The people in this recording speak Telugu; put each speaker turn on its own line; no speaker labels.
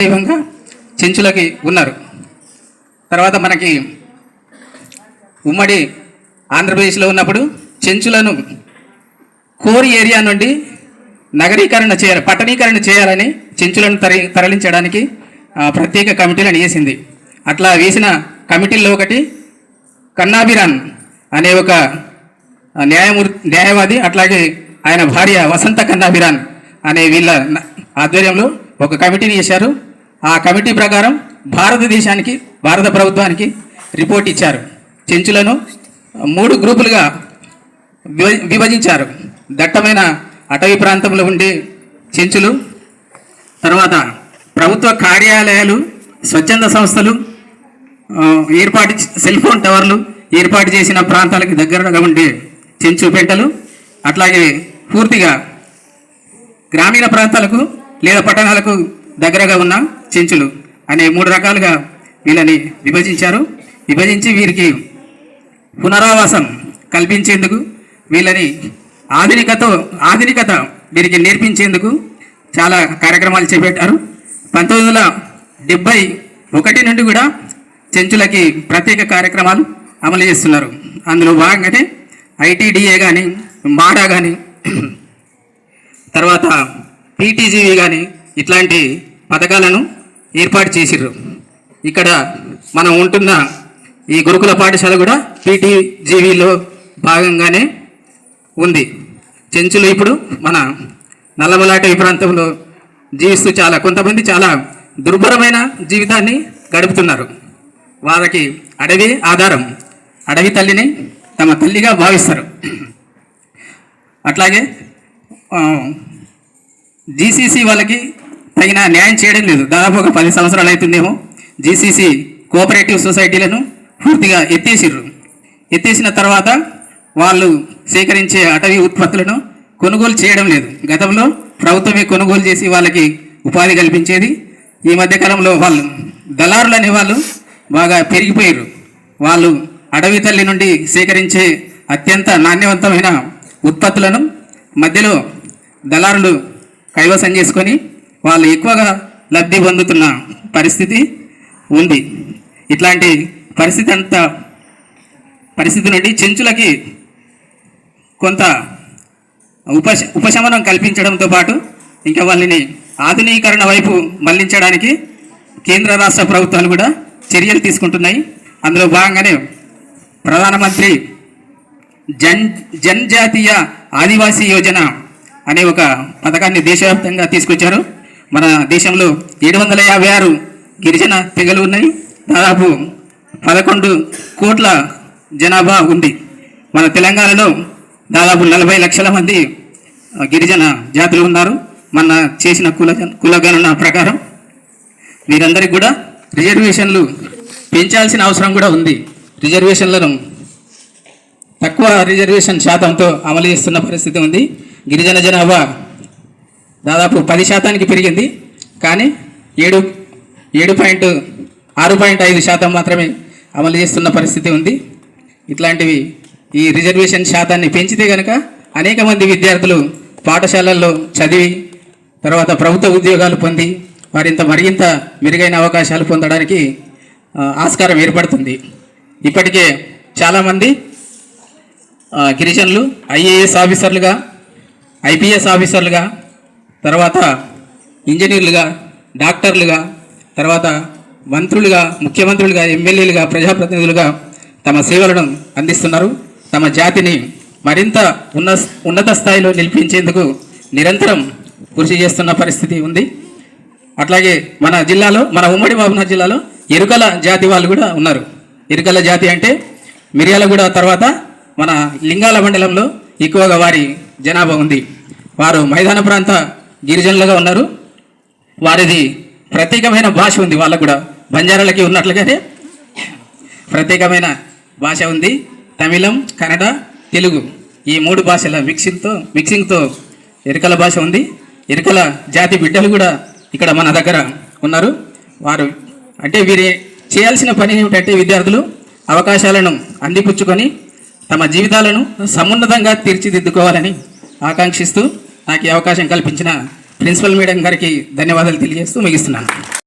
దైవంగా చెంచులకి ఉన్నారు. తర్వాత మనకి ఉమ్మడి ఆంధ్రప్రదేశ్లో ఉన్నప్పుడు చెంచులను కోర్ ఏరియా నుండి నగరీకరణ చేయాలి, పట్టణీకరణ చేయాలని చెంచులను తరలించడానికి ప్రత్యేక కమిటీలను వేసింది. అట్లా వేసిన కమిటీల్లో ఒకటి కన్నాభిరాన్ అనే ఒక న్యాయవాది, అట్లాగే ఆయన భార్య వసంత కన్నాభిరాన్ అనే వీళ్ళ ఆధ్వర్యంలో ఒక కమిటీని చేశారు. ఆ కమిటీ ప్రకారం భారతదేశానికి, భారత ప్రభుత్వానికి రిపోర్ట్ ఇచ్చారు. చెంచులను 3 గ్రూపులుగా విభజించారు. దట్టమైన అటవీ ప్రాంతంలో ఉండే చెంచులు, తర్వాత ప్రభుత్వ కార్యాలయాలు, స్వచ్ఛంద సంస్థలు ఏర్పాటు, సెల్ ఫోన్ టవర్లు ఏర్పాటు చేసిన ప్రాంతాలకు దగ్గరగా ఉండే చెంచు పెంటలు, అట్లాగే పూర్తిగా గ్రామీణ ప్రాంతాలకు లేదా పట్టణాలకు దగ్గరగా ఉన్న చెంచులు అనే 3 రకాలుగా వీళ్ళని విభజించారు. విభజించి వీరికి పునరావాసం కల్పించేందుకు, వీళ్ళని ఆధునికత వీరికి నేర్పించేందుకు చాలా కార్యక్రమాలు చేపట్టారు. 1971 నుండి కూడా చెంచులకి ప్రత్యేక కార్యక్రమాలు అమలు చేస్తున్నారు. అందులో భాగంగానే ఐటీడీఏ కానీ, మాడా కానీ, తర్వాత పీటీజీవి కానీ ఇట్లాంటి పథకాలను ఏర్పాటు చేసిర్రు. ఇక్కడ మనం ఉంటున్న ఈ గురుకుల పాఠశాల కూడా పీటీజీవిలో భాగంగానే ఉంది. చెంచులు ఇప్పుడు మన నల్లమలాటవి ప్రాంతంలో జీవిస్తూ కొంతమంది చాలా దుర్భరమైన జీవితాన్ని గడుపుతున్నారు. వారికి అడవి ఆధారం, అడవి తల్లిని తమ తల్లిగా భావిస్తారు. అట్లాగే జీసీసీ వాళ్ళకి తగిన న్యాయం చేయడం లేదు. దాదాపు ఒక 10 సంవత్సరాలు అవుతుందేమో జీసీసీ కోఆపరేటివ్ సొసైటీలను పూర్తిగా ఎత్తేసిన తర్వాత వాళ్ళు సేకరించే అటవీ ఉత్పత్తులను కొనుగోలు చేయడం లేదు. గతంలో ప్రభుత్వమే కొనుగోలు చేసి వాళ్ళకి ఉపాధి కల్పించేది. ఈ మధ్యకాలంలో వాళ్ళు దళారులు అనే వాళ్ళు బాగా పెరిగిపోయారు. వాళ్ళు అడవి తల్లి నుండి సేకరించే అత్యంత నాణ్యవంతమైన ఉత్పత్తులను మధ్యలో దళారులు కైవసం చేసుకొని వాళ్ళు ఎక్కువగా లబ్ధి పొందుతున్న పరిస్థితి ఉంది. ఇట్లాంటి పరిస్థితి నుండి చెంచులకి కొంత ఉపశమనం కల్పించడంతో పాటు ఇంకా వాళ్ళని ఆధునీకరణ వైపు మళ్లించడానికి కేంద్ర రాష్ట్ర ప్రభుత్వాలు కూడా చర్యలు తీసుకుంటున్నాయి. అందులో భాగంగానే ప్రధానమంత్రి జనజాతీయ ఆదివాసీ యోజన అనే ఒక పథకాన్ని దేశవ్యాప్తంగా తీసుకొచ్చారు. మన దేశంలో 756 గిరిజన తెగలు ఉన్నాయి. దాదాపు 11 కోట్ల జనాభా ఉంది. మన తెలంగాణలో దాదాపు 40 లక్షల మంది గిరిజన జాతులు ఉన్నారు. మన చేసిన కులగణన ప్రకారం వీరందరికీ కూడా రిజర్వేషన్లు పెంచాల్సిన అవసరం కూడా ఉంది. రిజర్వేషన్లను తక్కువ రిజర్వేషన్ శాతంతో అమలు చేస్తున్న పరిస్థితి ఉంది. గిరిజన జనాభా దాదాపు 10% పెరిగింది, కానీ 6.5% మాత్రమే అమలు చేస్తున్న పరిస్థితి ఉంది. ఇట్లాంటివి ఈ రిజర్వేషన్ శాతాన్ని పెంచితే కనుక అనేక మంది విద్యార్థులు పాఠశాలల్లో చదివి తర్వాత ప్రభుత్వ ఉద్యోగాలు పొంది మరింత మెరుగైన అవకాశాలు పొందడానికి ఆస్కారం ఏర్పడుతుంది. ఇప్పటికే చాలామంది గిరిజనులు ఐఏఎస్ ఆఫీసర్లుగా, ఐపీఎస్ ఆఫీసర్లుగా, తర్వాత ఇంజనీర్లుగా, డాక్టర్లుగా, తర్వాత మంత్రులుగా, ముఖ్యమంత్రులుగా, ఎమ్మెల్యేలుగా, ప్రజాప్రతినిధులుగా తమ సేవలను అందిస్తున్నారు. తమ జాతిని మరింత ఉన్నత స్థాయిలో నిలిపించేందుకు నిరంతరం కృషి చేస్తున్న పరిస్థితి ఉంది. అట్లాగే మన ఉమ్మడి మహబూబ్నగర్ జిల్లాలో ఎరుకల జాతి వాళ్ళు కూడా ఉన్నారు. ఎరుకల జాతి అంటే మిర్యాలగూడ తర్వాత మన లింగాల మండలంలో ఎక్కువగా వారి జనాభా ఉంది. వారు మైదాన ప్రాంత గిరిజనులుగా ఉన్నారు. వారిది ప్రత్యేకమైన భాష ఉంది. వాళ్ళకు కూడా బంజారాలకి ఉన్నట్లుగానే ప్రత్యేకమైన భాష ఉంది. తమిళం, కన్నడ, తెలుగు ఈ 3 భాషల మిక్సింగ్తో ఎరుకల భాష ఉంది. ఎరుకల జాతి బిడ్డలు కూడా ఇక్కడ మన దగ్గర ఉన్నారు. వారు అంటే వీరి చేయాల్సిన పని ఏమిటంటే విద్యార్థులు అవకాశాలను అందిపుచ్చుకొని తమ జీవితాలను సమున్నతంగా తీర్చిదిద్దుకోవాలని ఆకాంక్షిస్తూ నాకు ఈ అవకాశం కల్పించిన ప్రిన్సిపల్ మేడం గారికి ధన్యవాదాలు తెలియజేస్తూ ముగిస్తున్నాను.